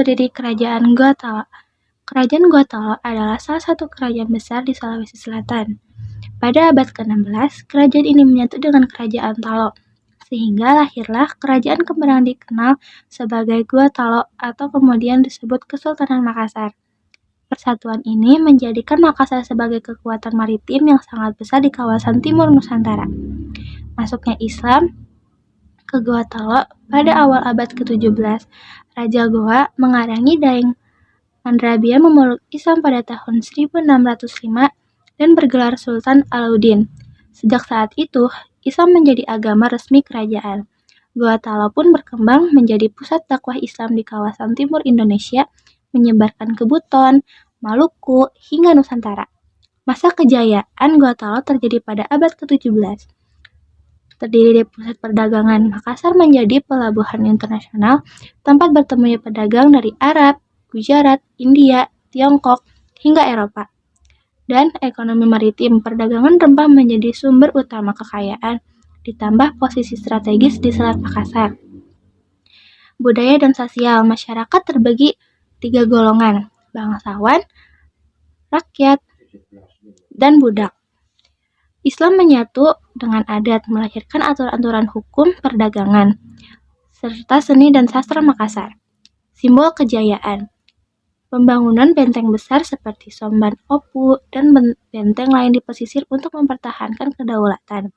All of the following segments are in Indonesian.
berdiri Kerajaan Gua Talo. Kerajaan Gua Talo adalah salah satu kerajaan besar di Sulawesi Selatan. Pada abad ke-16, kerajaan ini menyatu dengan Kerajaan Talo, sehingga lahirlah kerajaan kemudian dikenal sebagai Gua Talo atau kemudian disebut Kesultanan Makassar. Persatuan ini menjadikan Makassar sebagai kekuatan maritim yang sangat besar di kawasan timur Nusantara. Masuknya Islam ke Gua Talo pada awal abad ke-17, Raja Goa mengarangi Daeng Mandrabia memeluk Islam pada tahun 1605 dan bergelar Sultan Alauddin. Sejak saat itu, Islam menjadi agama resmi kerajaan. Gua Talo pun berkembang menjadi pusat dakwah Islam di kawasan timur Indonesia, menyebarkan ke Buton, Maluku, hingga Nusantara. Masa kejayaan Gua Talo terjadi pada abad ke-17. Terdiri dari pusat perdagangan, Makassar menjadi pelabuhan internasional, tempat bertemunya pedagang dari Arab, Gujarat, India, Tiongkok, hingga Eropa. Dan ekonomi maritim, perdagangan rempah menjadi sumber utama kekayaan, ditambah posisi strategis di Selat Makassar. Budaya dan sosial, masyarakat terbagi 3 golongan, bangsawan, rakyat, dan budak. Islam menyatu dengan adat, melahirkan aturan-aturan hukum perdagangan, serta seni dan sastra Makassar. Simbol kejayaan, pembangunan benteng besar seperti Somban Opu dan benteng lain di pesisir untuk mempertahankan kedaulatan.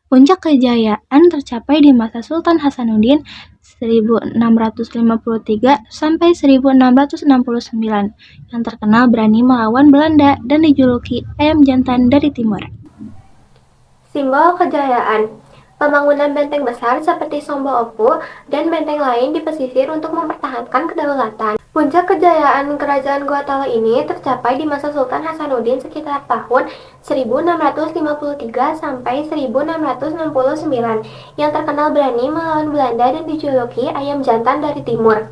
Puncak kejayaan tercapai di masa Sultan Hasanuddin 1653 sampai 1669 yang terkenal berani melawan Belanda dan dijuluki ayam jantan dari timur. Simbol kejayaan, pembangunan benteng besar seperti Sombo Opu dan benteng lain di pesisir untuk mempertahankan kedaulatan. Puncak kejayaan Kerajaan Gua Talo ini tercapai di masa Sultan Hasanuddin sekitar tahun 1653 sampai 1669 yang terkenal berani melawan Belanda dan dijuluki ayam jantan dari timur.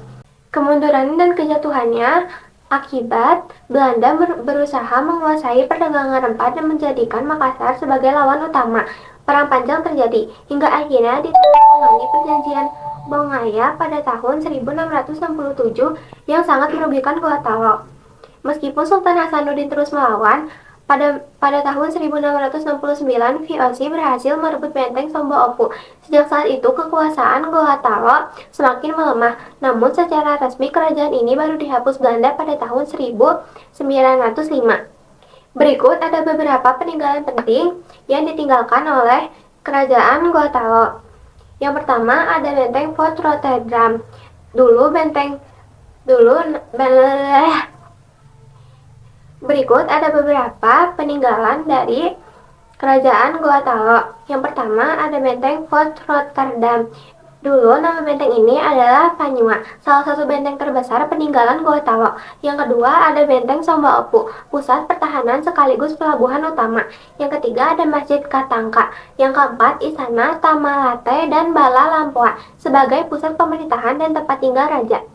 Kemunduran dan kejatuhannya akibat Belanda berusaha menguasai perdagangan rempah dan menjadikan Makassar sebagai lawan utama. Perang panjang terjadi hingga akhirnya ditandatangani perjanjian Bongaya pada tahun 1667 yang sangat merugikan Gua Talo. Meskipun Sultan Hasanuddin terus melawan, pada tahun 1669 VOC berhasil merebut benteng Sombo Opu. Sejak saat itu kekuasaan Gua Talo semakin melemah, namun secara resmi kerajaan ini baru dihapus Belanda pada tahun 1905. Berikut ada beberapa peninggalan penting yang ditinggalkan oleh Kerajaan Gua Talo. Yang pertama ada benteng Fort Rotterdam. Berikut ada beberapa peninggalan dari Kerajaan Gua Talo. Yang pertama ada benteng Fort Rotterdam. Dulu nama benteng ini adalah Panyua, salah satu benteng terbesar peninggalan Gua Talo. Yang kedua ada benteng Sombo Opu, pusat pertahanan sekaligus pelabuhan utama. Yang ketiga ada Masjid Katangka. Yang keempat Istana Tamalate dan Bala Lampoa sebagai pusat pemerintahan dan tempat tinggal raja.